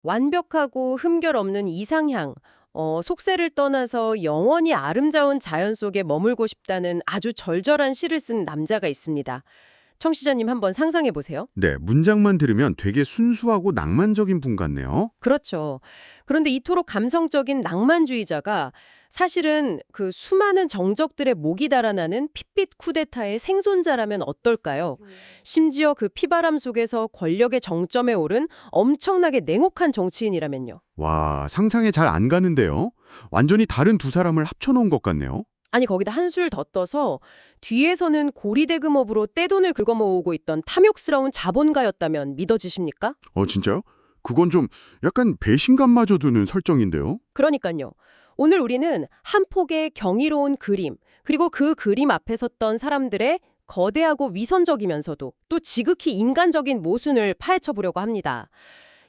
완벽하고 흠결 없는 이상향, 속세를 떠나서 영원히 아름다운 자연 속에 머물고 싶다는 아주 절절한 시를 쓴 남자가 있습니다. 청취자님 한번 상상해 보세요. 네, 문장만 들으면 되게 순수하고 낭만적인 분 같네요. 그렇죠. 그런데 이토록 감성적인 낭만주의자가 사실은 그 수많은 정적들의 목이 달아나는 핏빛 쿠데타의 생존자라면 어떨까요? 심지어 그 피바람 속에서 권력의 정점에 오른 엄청나게 냉혹한 정치인이라면요. 와, 상상에 잘 안 가는데요. 완전히 다른 두 사람을 합쳐놓은 것 같네요. 아니 거기다 한술 더 떠서 뒤에서는 고리대금업으로 떼돈을 긁어모으고 있던 탐욕스러운 자본가였다면 믿어지십니까? 진짜요? 그건 좀 약간 배신감마저 드는 설정인데요. 그러니까요. 오늘 우리는 한 폭의 경이로운 그림, 그리고 그 그림 앞에 섰던 사람들의 거대하고 위선적이면서도 또 지극히 인간적인 모순을 파헤쳐 보려고 합니다.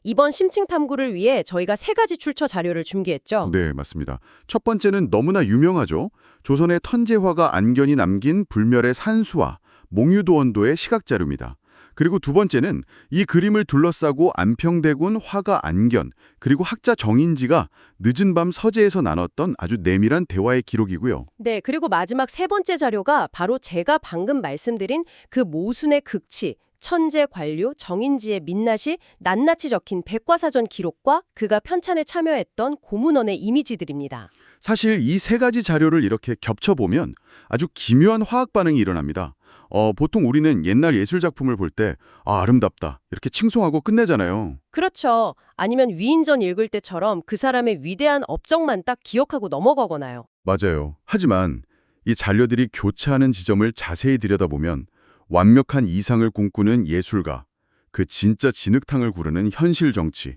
이번 심층 탐구를 위해 저희가 세 가지 출처 자료를 준비했죠. 네, 맞습니다. 첫 번째는 너무나 유명하죠. 조선의 턴제화가 안견이 남긴 불멸의 산수와 몽유도원도의 시각자료입니다. 그리고 두 번째는 이 그림을 둘러싸고 안평대군 화가 안견, 그리고 학자 정인지가 늦은 밤 서재에서 나눴던 아주 내밀한 대화의 기록이고요. 네, 그리고 마지막 세 번째 자료가 바로 제가 방금 말씀드린 그 모순의 극치, 천재 관료 정인지의 민낯이 낱낱이 적힌 백과사전 기록과 그가 편찬에 참여했던 고문원의 이미지들입니다. 사실 이 세 가지 자료를 이렇게 겹쳐보면 아주 기묘한 화학 반응이 일어납니다. 보통 우리는 옛날 예술 작품을 볼 때 아름답다 이렇게 칭송하고 끝내잖아요. 그렇죠. 아니면 위인전 읽을 때처럼 그 사람의 위대한 업적만 딱 기억하고 넘어가거나요. 맞아요. 하지만 이 잔료들이 교차하는 지점을 자세히 들여다보면 완벽한 이상을 꿈꾸는 예술가, 그 진짜 진흙탕을 구르는 현실 정치,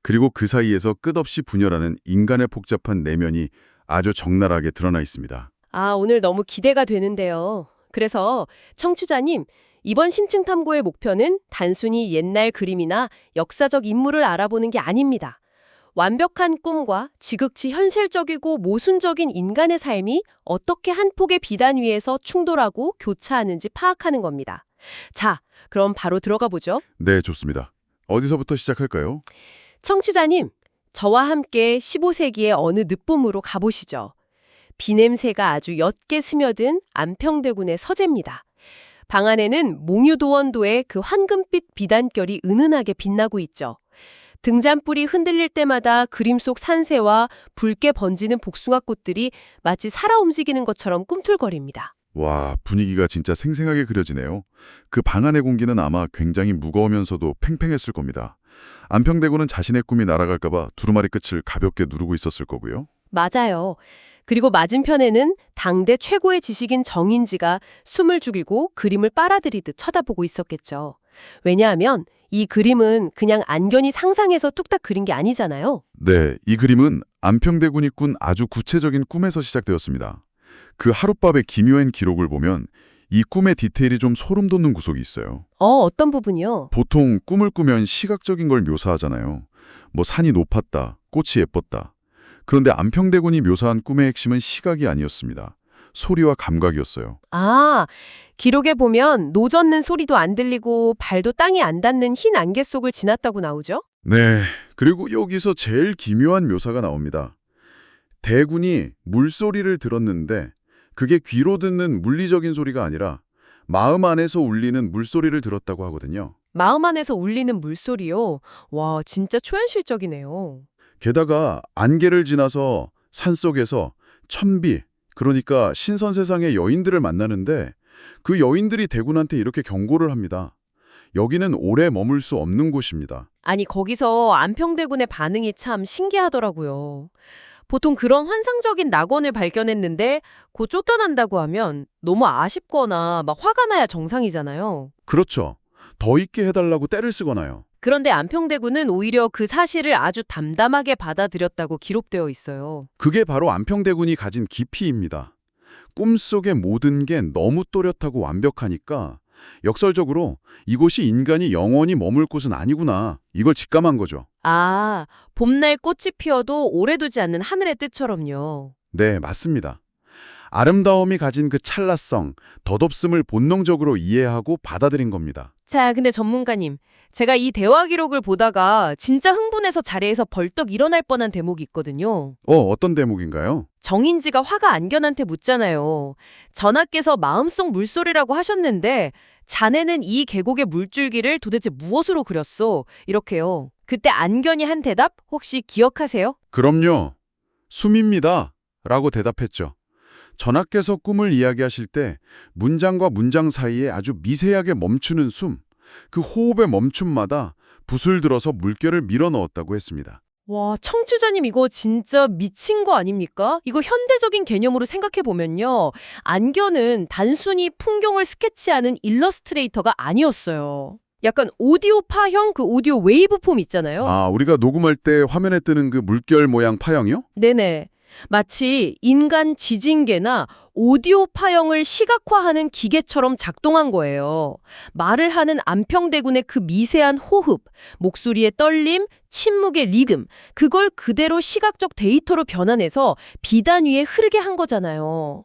그리고 그 사이에서 끝없이 분열하는 인간의 복잡한 내면이 아주 적나라하게 드러나 있습니다. 아, 오늘 너무 기대가 되는데요. 그래서 청취자님, 이번 심층 탐구의 목표는 단순히 옛날 그림이나 역사적 인물을 알아보는 게 아닙니다. 완벽한 꿈과 지극히 현실적이고 모순적인 인간의 삶이 어떻게 한 폭의 비단 위에서 충돌하고 교차하는지 파악하는 겁니다. 자, 그럼 바로 들어가 보죠. 네, 좋습니다. 어디서부터 시작할까요? 청취자님, 저와 함께 15세기의 어느 늦봄으로 가보시죠. 비냄새가 아주 옅게 스며든 안평대군의 서재입니다. 방 안에는 몽유도원도의 그 황금빛 비단결이 은은하게 빛나고 있죠. 등잔불이 흔들릴 때마다 그림 속 산새와 붉게 번지는 복숭아꽃들이 마치 살아 움직이는 것처럼 꿈틀거립니다. 와, 분위기가 진짜 생생하게 그려지네요. 그 방 안의 공기는 아마 굉장히 무거우면서도 팽팽했을 겁니다. 안평대군은 자신의 꿈이 날아갈까 봐 두루마리 끝을 가볍게 누르고 있었을 거고요. 맞아요. 그리고 맞은편에는 당대 최고의 지식인 정인지가 숨을 죽이고 그림을 빨아들이듯 쳐다보고 있었겠죠. 왜냐하면 이 그림은 그냥 안견이 상상해서 뚝딱 그린 게 아니잖아요. 네, 이 그림은 안평대군이 꾼 아주 구체적인 꿈에서 시작되었습니다. 그 하룻밤의 기묘한 기록을 보면 이 꿈의 디테일이 좀 소름 돋는 구석이 있어요. 어떤 부분이요? 보통 꿈을 꾸면 시각적인 걸 묘사하잖아요. 뭐 산이 높았다, 꽃이 예뻤다. 그런데 안평대군이 묘사한 꿈의 핵심은 시각이 아니었습니다. 소리와 감각이었어요. 아, 기록에 보면 노젓는 소리도 안 들리고 발도 땅에 안 닿는 흰 안개 속을 지났다고 나오죠? 네, 그리고 여기서 제일 기묘한 묘사가 나옵니다. 대군이 물소리를 들었는데 그게 귀로 듣는 물리적인 소리가 아니라 마음 안에서 울리는 물소리를 들었다고 하거든요. 마음 안에서 울리는 물소리요. 와, 진짜 초현실적이네요. 게다가 안개를 지나서 산속에서 천비, 그러니까 신선세상의 여인들을 만나는데 그 여인들이 대군한테 이렇게 경고를 합니다. 여기는 오래 머물 수 없는 곳입니다. 아니, 거기서 안평대군의 반응이 참 신기하더라고요. 보통 그런 환상적인 낙원을 발견했는데 곧 쫓겨난다고 하면 너무 아쉽거나 막 화가 나야 정상이잖아요. 그렇죠. 더 있게 해달라고 떼를 쓰거나요. 그런데 안평대군은 오히려 그 사실을 아주 담담하게 받아들였다고 기록되어 있어요. 그게 바로 안평대군이 가진 깊이입니다. 꿈속의 모든 게 너무 또렷하고 완벽하니까 역설적으로 이곳이 인간이 영원히 머물 곳은 아니구나, 이걸 직감한 거죠. 아, 봄날 꽃이 피어도 오래 두지 않는 하늘의 뜻처럼요. 네, 맞습니다. 아름다움이 가진 그 찰나성, 덧없음을 본능적으로 이해하고 받아들인 겁니다. 자, 근데 전문가님, 제가 이 대화 기록을 보다가 진짜 흥분해서 자리에서 벌떡 일어날 뻔한 대목이 있거든요. 어떤 대목인가요? 정인지가 화가 안견한테 묻잖아요. 전하께서 마음속 물소리라고 하셨는데 자네는 이 계곡의 물줄기를 도대체 무엇으로 그렸소? 이렇게요. 그때 안견이 한 대답 혹시 기억하세요? 그럼요. 숨입니다. 라고 대답했죠. 전하께서 꿈을 이야기하실 때 문장과 문장 사이에 아주 미세하게 멈추는 숨, 그 호흡의 멈춤마다 붓을 들어서 물결을 밀어 넣었다고 했습니다. 와, 청취자님 이거 진짜 미친 거 아닙니까? 이거 현대적인 개념으로 생각해보면요. 안견은 단순히 풍경을 스케치하는 일러스트레이터가 아니었어요. 약간 오디오 파형 그 오디오 웨이브 폼 있잖아요. 우리가 녹음할 때 화면에 뜨는 그 물결 모양 파형이요? 네네. 마치 인간 지진계나 오디오 파형을 시각화하는 기계처럼 작동한 거예요. 말을 하는 안평대군의 그 미세한 호흡, 목소리의 떨림, 침묵의 리듬, 그걸 그대로 시각적 데이터로 변환해서 비단 위에 흐르게 한 거잖아요.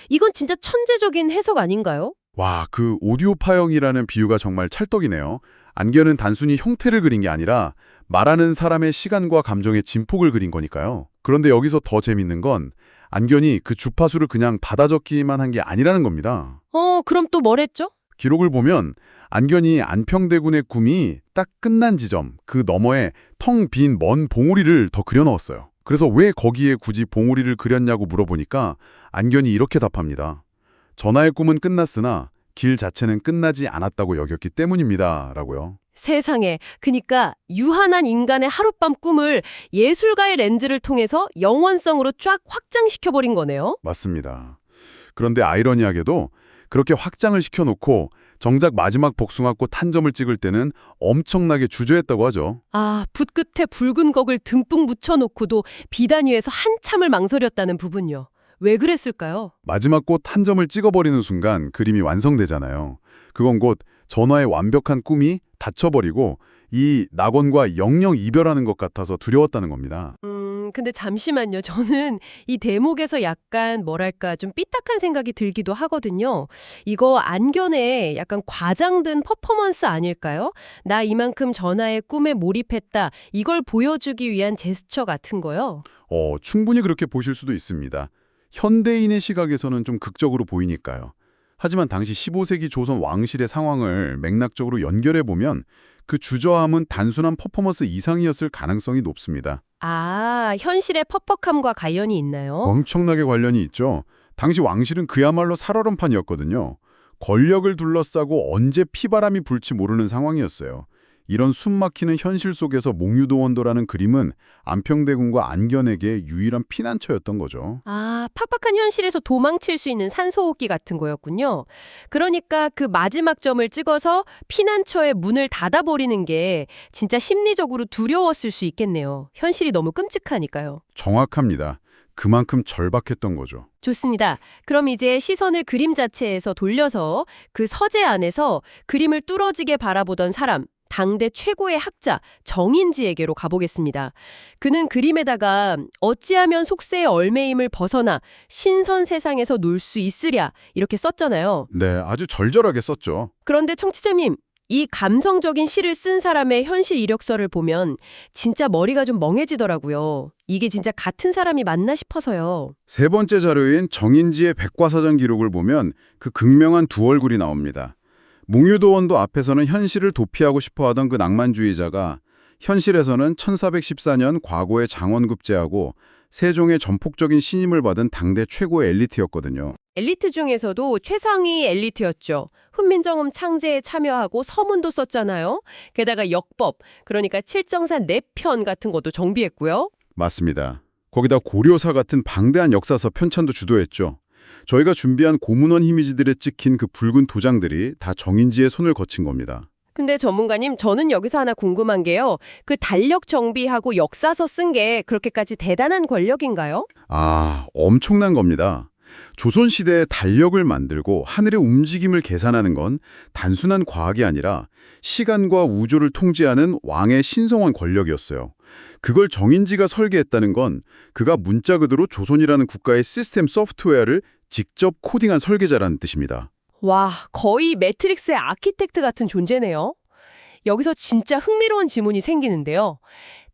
이건 진짜 천재적인 해석 아닌가요? 와, 그 오디오 파형이라는 비유가 정말 찰떡이네요. 안견은 단순히 형태를 그린 게 아니라 말하는 사람의 시간과 감정의 진폭을 그린 거니까요. 그런데 여기서 더 재밌는 건 안견이 그 주파수를 그냥 받아 적기만 한 게 아니라는 겁니다. 그럼 또 뭘 했죠? 기록을 보면 안견이 안평대군의 꿈이 딱 끝난 지점, 그 너머에 텅 빈 먼 봉우리를 더 그려 넣었어요. 그래서 왜 거기에 굳이 봉우리를 그렸냐고 물어보니까 안견이 이렇게 답합니다. 전하의 꿈은 끝났으나 길 자체는 끝나지 않았다고 여겼기 때문입니다. 라고요. 세상에, 그니까 유한한 인간의 하룻밤 꿈을 예술가의 렌즈를 통해서 영원성으로 쫙 확장시켜버린 거네요. 맞습니다. 그런데 아이러니하게도 그렇게 확장을 시켜놓고 정작 마지막 복숭아꽃 한 점을 찍을 때는 엄청나게 주저했다고 하죠. 붓 끝에 붉은 곡을 듬뿍 묻혀놓고도 비단 위에서 한참을 망설였다는 부분요. 왜 그랬을까요? 마지막 꽃 한 점을 찍어버리는 순간 그림이 완성되잖아요. 그건 곧 전하의 완벽한 꿈이 닫혀버리고 이 낙원과 영영 이별하는 것 같아서 두려웠다는 겁니다. 근데 잠시만요. 저는 이 대목에서 약간 뭐랄까 좀 삐딱한 생각이 들기도 하거든요. 이거 안견의 약간 과장된 퍼포먼스 아닐까요? 나 이만큼 전하의 꿈에 몰입했다. 이걸 보여주기 위한 제스처 같은 거요. 충분히 그렇게 보실 수도 있습니다. 현대인의 시각에서는 좀 극적으로 보이니까요. 하지만 당시 15세기 조선 왕실의 상황을 맥락적으로 연결해보면 그 주저함은 단순한 퍼포먼스 이상이었을 가능성이 높습니다. 현실의 퍽퍽함과 관련이 있나요? 엄청나게 관련이 있죠. 당시 왕실은 그야말로 살얼음판이었거든요. 권력을 둘러싸고 언제 피바람이 불지 모르는 상황이었어요. 이런 숨막히는 현실 속에서 몽유도원도라는 그림은 안평대군과 안견에게 유일한 피난처였던 거죠. 팍팍한 현실에서 도망칠 수 있는 산소호흡기 같은 거였군요. 그러니까 그 마지막 점을 찍어서 피난처의 문을 닫아버리는 게 진짜 심리적으로 두려웠을 수 있겠네요. 현실이 너무 끔찍하니까요. 정확합니다. 그만큼 절박했던 거죠. 좋습니다. 그럼 이제 시선을 그림 자체에서 돌려서 그 서재 안에서 그림을 뚫어지게 바라보던 사람, 당대 최고의 학자 정인지에게로 가보겠습니다. 그는 그림에다가 어찌하면 속세의 얼매임을 벗어나 신선 세상에서 놀 수 있으랴 이렇게 썼잖아요. 네, 아주 절절하게 썼죠. 그런데 청취자님, 이 감성적인 시를 쓴 사람의 현실 이력서를 보면 진짜 머리가 좀 멍해지더라고요. 이게 진짜 같은 사람이 맞나 싶어서요. 세 번째 자료인 정인지의 백과사전 기록을 보면 그 극명한 두 얼굴이 나옵니다. 몽유도원도 앞에서는 현실을 도피하고 싶어하던 그 낭만주의자가 현실에서는 1414년 과거의 장원급제하고 세종의 전폭적인 신임을 받은 당대 최고의 엘리트였거든요. 엘리트 중에서도 최상위 엘리트였죠. 훈민정음 창제에 참여하고 서문도 썼잖아요. 게다가 역법, 그러니까 칠정산 4편 같은 것도 정비했고요. 맞습니다. 거기다 고려사 같은 방대한 역사서 편찬도 주도했죠. 저희가 준비한 고문원 이미지들에 찍힌 그 붉은 도장들이 다 정인지의 손을 거친 겁니다. 근데 전문가님, 저는 여기서 하나 궁금한 게요. 그 달력 정비하고 역사서 쓴 게 그렇게까지 대단한 권력인가요? 엄청난 겁니다. 조선시대에 달력을 만들고 하늘의 움직임을 계산하는 건 단순한 과학이 아니라 시간과 우주를 통제하는 왕의 신성한 권력이었어요. 그걸 정인지가 설계했다는 건 그가 문자 그대로 조선이라는 국가의 시스템 소프트웨어를 직접 코딩한 설계자라는 뜻입니다. 와, 거의 매트릭스의 아키텍트 같은 존재네요. 여기서 진짜 흥미로운 질문이 생기는데요.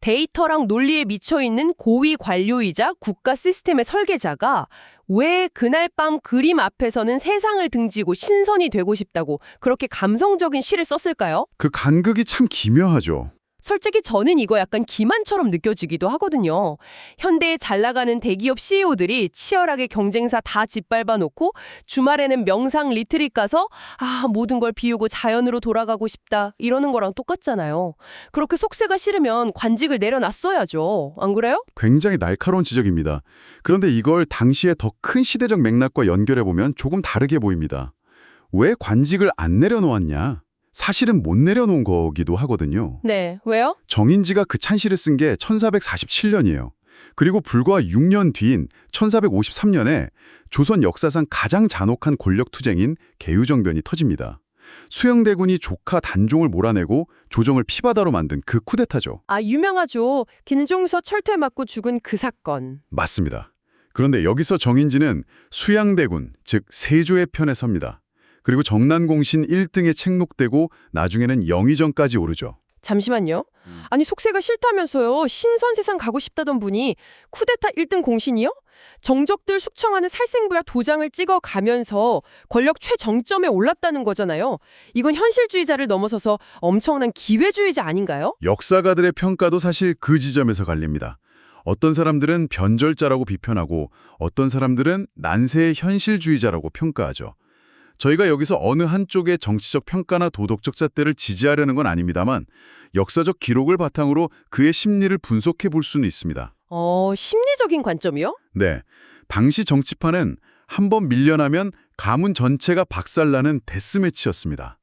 데이터랑 논리에 미쳐있는 고위 관료이자 국가 시스템의 설계자가 왜 그날 밤 그림 앞에서는 세상을 등지고 신선이 되고 싶다고 그렇게 감성적인 시를 썼을까요? 그 간극이 참 기묘하죠. 솔직히 저는 이거 약간 기만처럼 느껴지기도 하거든요. 현대에 잘 나가는 대기업 CEO들이 치열하게 경쟁사 다 짓밟아 놓고 주말에는 명상 리트릿 가서 모든 걸 비우고 자연으로 돌아가고 싶다 이러는 거랑 똑같잖아요. 그렇게 속세가 싫으면 관직을 내려놨어야죠. 안 그래요? 굉장히 날카로운 지적입니다. 그런데 이걸 당시의 더 큰 시대적 맥락과 연결해보면 조금 다르게 보입니다. 왜 관직을 안 내려놓았냐? 사실은 못 내려놓은 거기도 하거든요. 네, 왜요? 정인지가 그 찬시를 쓴 게 1447년이에요. 그리고 불과 6년 뒤인 1453년에 조선 역사상 가장 잔혹한 권력투쟁인 개유정변이 터집니다. 수영대군이 조카 단종을 몰아내고 조정을 피바다로 만든 그 쿠데타죠. 유명하죠. 김종서 철퇴 맞고 죽은 그 사건. 맞습니다. 그런데 여기서 정인지는 수양대군, 즉 세조의 편에 섭니다. 그리고 정난공신 1등에 책록되고 나중에는 영의정까지 오르죠. 잠시만요. 아니 속세가 싫다면서요. 신선세상 가고 싶다던 분이 쿠데타 1등 공신이요? 정적들 숙청하는 살생부야 도장을 찍어 가면서 권력 최정점에 올랐다는 거잖아요. 이건 현실주의자를 넘어서서 엄청난 기회주의자 아닌가요? 역사가들의 평가도 사실 그 지점에서 갈립니다. 어떤 사람들은 변절자라고 비판하고 어떤 사람들은 난세의 현실주의자라고 평가하죠. 저희가 여기서 어느 한쪽의 정치적 평가나 도덕적 잣대를 지지하려는 건 아닙니다만 역사적 기록을 바탕으로 그의 심리를 분석해 볼 수는 있습니다. 심리적인 관점이요? 네, 당시 정치판은 한번 밀려나면 가문 전체가 박살나는 데스매치였습니다.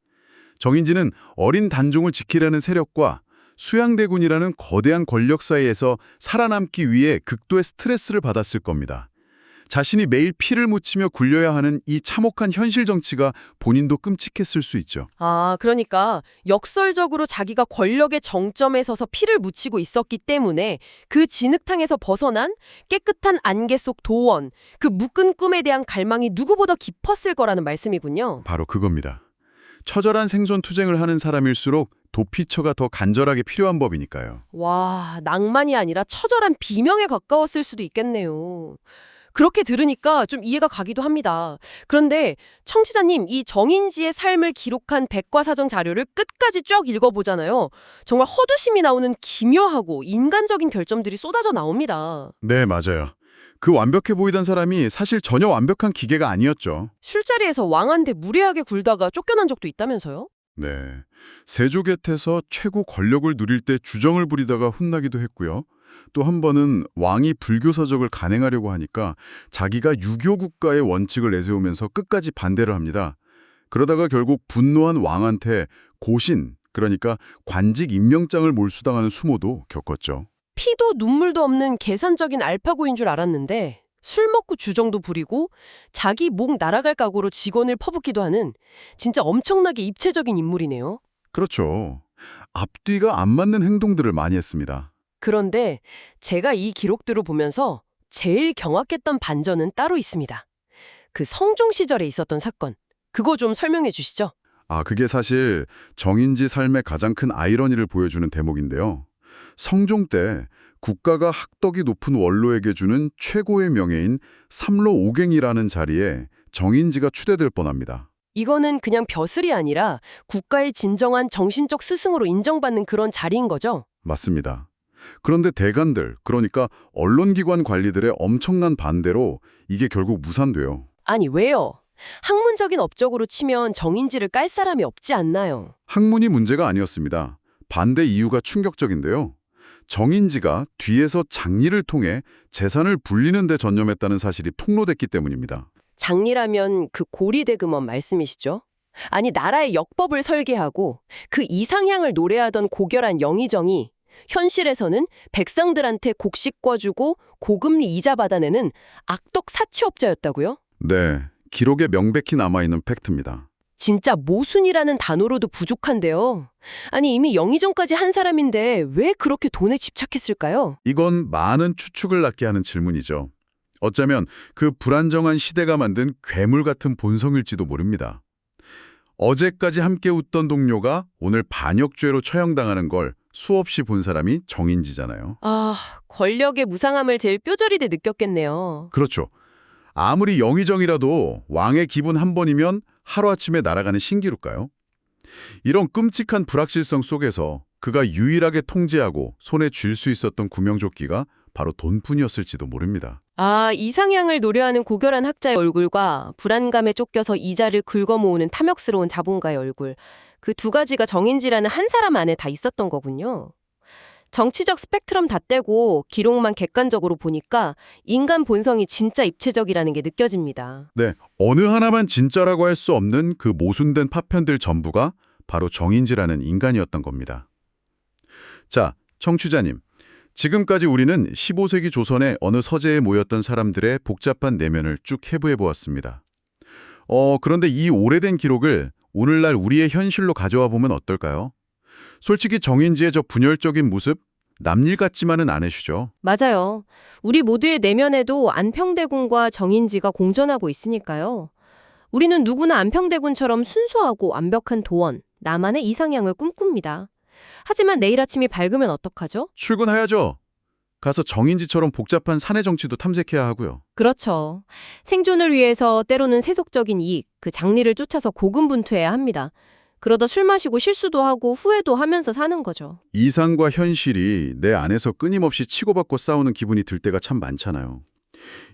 정인지는 어린 단종을 지키려는 세력과 수양대군이라는 거대한 권력 사이에서 살아남기 위해 극도의 스트레스를 받았을 겁니다. 자신이 매일 피를 묻히며 굴려야 하는 이 참혹한 현실 정치가 본인도 끔찍했을 수 있죠. 그러니까 역설적으로 자기가 권력의 정점에 서서 피를 묻히고 있었기 때문에 그 진흙탕에서 벗어난 깨끗한 안개 속 도원, 그 묶은 꿈에 대한 갈망이 누구보다 깊었을 거라는 말씀이군요. 바로 그겁니다. 처절한 생존 투쟁을 하는 사람일수록 도피처가 더 간절하게 필요한 법이니까요. 와, 낭만이 아니라 처절한 비명에 가까웠을 수도 있겠네요. 그렇게 들으니까 좀 이해가 가기도 합니다. 그런데 청취자님, 이 정인지의 삶을 기록한 백과사전 자료를 끝까지 쭉 읽어보잖아요. 정말 헛웃음이 나오는 기묘하고 인간적인 결점들이 쏟아져 나옵니다. 네, 맞아요. 그 완벽해 보이던 사람이 사실 전혀 완벽한 기계가 아니었죠. 술자리에서 왕한테 무례하게 굴다가 쫓겨난 적도 있다면서요? 네. 세조 곁에서 최고 권력을 누릴 때 주정을 부리다가 혼나기도 했고요. 또 한 번은 왕이 불교 서적을 간행하려고 하니까 자기가 유교 국가의 원칙을 내세우면서 끝까지 반대를 합니다. 그러다가 결국 분노한 왕한테 고신, 그러니까 관직 임명장을 몰수당하는 수모도 겪었죠. 피도 눈물도 없는 계산적인 알파고인 줄 알았는데 술 먹고 주정도 부리고 자기 목 날아갈 각오로 직원을 퍼붓기도 하는 진짜 엄청나게 입체적인 인물이네요. 그렇죠. 앞뒤가 안 맞는 행동들을 많이 했습니다. 그런데 제가 이 기록들을 보면서 제일 경악했던 반전은 따로 있습니다. 그 성종 시절에 있었던 사건. 그거 좀 설명해 주시죠. 그게 사실 정인지 삶의 가장 큰 아이러니를 보여주는 대목인데요. 성종 때 국가가 학덕이 높은 원로에게 주는 최고의 명예인 삼로오갱이라는 자리에 정인지가 추대될 뻔합니다. 이거는 그냥 벼슬이 아니라 국가의 진정한 정신적 스승으로 인정받는 그런 자리인 거죠? 맞습니다. 그런데 대관들, 그러니까 언론기관 관리들의 엄청난 반대로 이게 결국 무산돼요. 아니 왜요? 학문적인 업적으로 치면 정인지를 깔 사람이 없지 않나요? 학문이 문제가 아니었습니다. 반대 이유가 충격적인데요. 정인지가 뒤에서 장리를 통해 재산을 불리는 데 전념했다는 사실이 폭로됐기 때문입니다. 장리라면 그 고리대금원 말씀이시죠? 아니 나라의 역법을 설계하고 그 이상향을 노래하던 고결한 영의정이 현실에서는 백성들한테 곡식 꿔주고 고금리 이자 받아내는 악덕 사치업자였다고요? 네, 기록에 명백히 남아있는 팩트입니다. 진짜 모순이라는 단어로도 부족한데요. 아니 이미 영의정까지 한 사람인데 왜 그렇게 돈에 집착했을까요? 이건 많은 추측을 낳게 하는 질문이죠. 어쩌면 그 불안정한 시대가 만든 괴물 같은 본성일지도 모릅니다. 어제까지 함께 웃던 동료가 오늘 반역죄로 처형당하는 걸 수없이 본 사람이 정인지잖아요. 아, 권력의 무상함을 제일 뼈저리게 느꼈겠네요. 그렇죠. 아무리 영의정이라도 왕의 기분 한 번이면 하루아침에 날아가는 신기루일까요? 이런 끔찍한 불확실성 속에서 그가 유일하게 통제하고 손에 쥘 수 있었던 구명조끼가 바로 돈뿐이었을지도 모릅니다. 아, 이상향을 노려하는 고결한 학자의 얼굴과 불안감에 쫓겨서 이자를 긁어모으는 탐욕스러운 자본가의 얼굴. 그 두 가지가 정인지라는 한 사람 안에 다 있었던 거군요. 정치적 스펙트럼 다 떼고 기록만 객관적으로 보니까 인간 본성이 진짜 입체적이라는 게 느껴집니다. 네, 어느 하나만 진짜라고 할 수 없는 그 모순된 파편들 전부가 바로 정인지라는 인간이었던 겁니다. 자, 청취자님. 지금까지 우리는 15세기 조선의 어느 서재에 모였던 사람들의 복잡한 내면을 쭉 해부해 보았습니다. 그런데 이 오래된 기록을 오늘날 우리의 현실로 가져와 보면 어떨까요? 솔직히 정인지의 저 분열적인 모습, 남일 같지만은 않으시죠? 맞아요. 우리 모두의 내면에도 안평대군과 정인지가 공존하고 있으니까요. 우리는 누구나 안평대군처럼 순수하고 완벽한 도원, 나만의 이상향을 꿈꿉니다. 하지만 내일 아침이 밝으면 어떡하죠? 출근해야죠. 가서 정인지처럼 복잡한 사내 정치도 탐색해야 하고요. 그렇죠. 생존을 위해서 때로는 세속적인 이익, 그 장리를 쫓아서 고군분투해야 합니다. 그러다 술 마시고 실수도 하고 후회도 하면서 사는 거죠. 이상과 현실이 내 안에서 끊임없이 치고받고 싸우는 기분이 들 때가 참 많잖아요.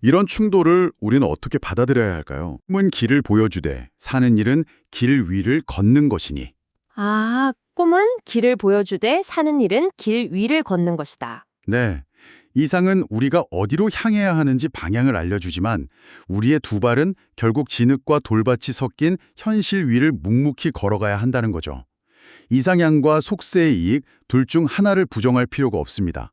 이런 충돌을 우리는 어떻게 받아들여야 할까요? 꿈은 길을 보여주되 사는 일은 길 위를 걷는 것이니. 아, 꿈은 길을 보여주되 사는 일은 길 위를 걷는 것이다. 네, 이상은 우리가 어디로 향해야 하는지 방향을 알려주지만 우리의 두 발은 결국 진흙과 돌밭이 섞인 현실 위를 묵묵히 걸어가야 한다는 거죠. 이상향과 속세의 이익 둘 중 하나를 부정할 필요가 없습니다.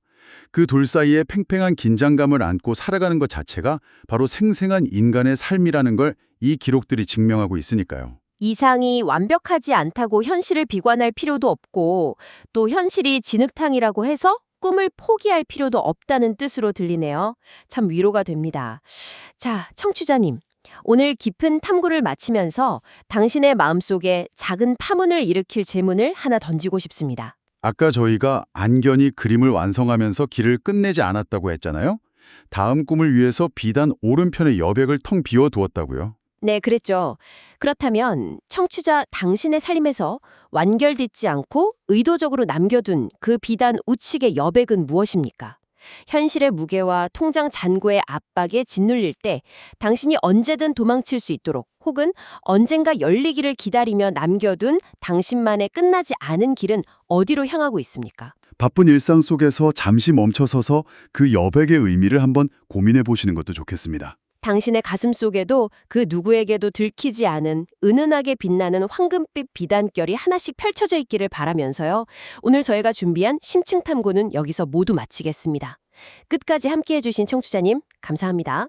그 둘 사이에 팽팽한 긴장감을 안고 살아가는 것 자체가 바로 생생한 인간의 삶이라는 걸 이 기록들이 증명하고 있으니까요. 이상이 완벽하지 않다고 현실을 비관할 필요도 없고 또 현실이 진흙탕이라고 해서 꿈을 포기할 필요도 없다는 뜻으로 들리네요. 참 위로가 됩니다. 자, 청취자님. 오늘 깊은 탐구를 마치면서 당신의 마음속에 작은 파문을 일으킬 질문을 하나 던지고 싶습니다. 아까 저희가 안견이 그림을 완성하면서 길을 끝내지 않았다고 했잖아요. 다음 꿈을 위해서 비단 오른편의 여백을 텅 비워두었다고요. 네, 그랬죠. 그렇다면 청취자 당신의 삶에서 완결되지 않고 의도적으로 남겨둔 그 비단 우측의 여백은 무엇입니까? 현실의 무게와 통장 잔고의 압박에 짓눌릴 때 당신이 언제든 도망칠 수 있도록 혹은 언젠가 열리기를 기다리며 남겨둔 당신만의 끝나지 않은 길은 어디로 향하고 있습니까? 바쁜 일상 속에서 잠시 멈춰서서 그 여백의 의미를 한번 고민해 보시는 것도 좋겠습니다. 당신의 가슴 속에도 그 누구에게도 들키지 않은 은은하게 빛나는 황금빛 비단결이 하나씩 펼쳐져 있기를 바라면서요. 오늘 저희가 준비한 심층 탐구는 여기서 모두 마치겠습니다. 끝까지 함께해 주신 청취자님 감사합니다.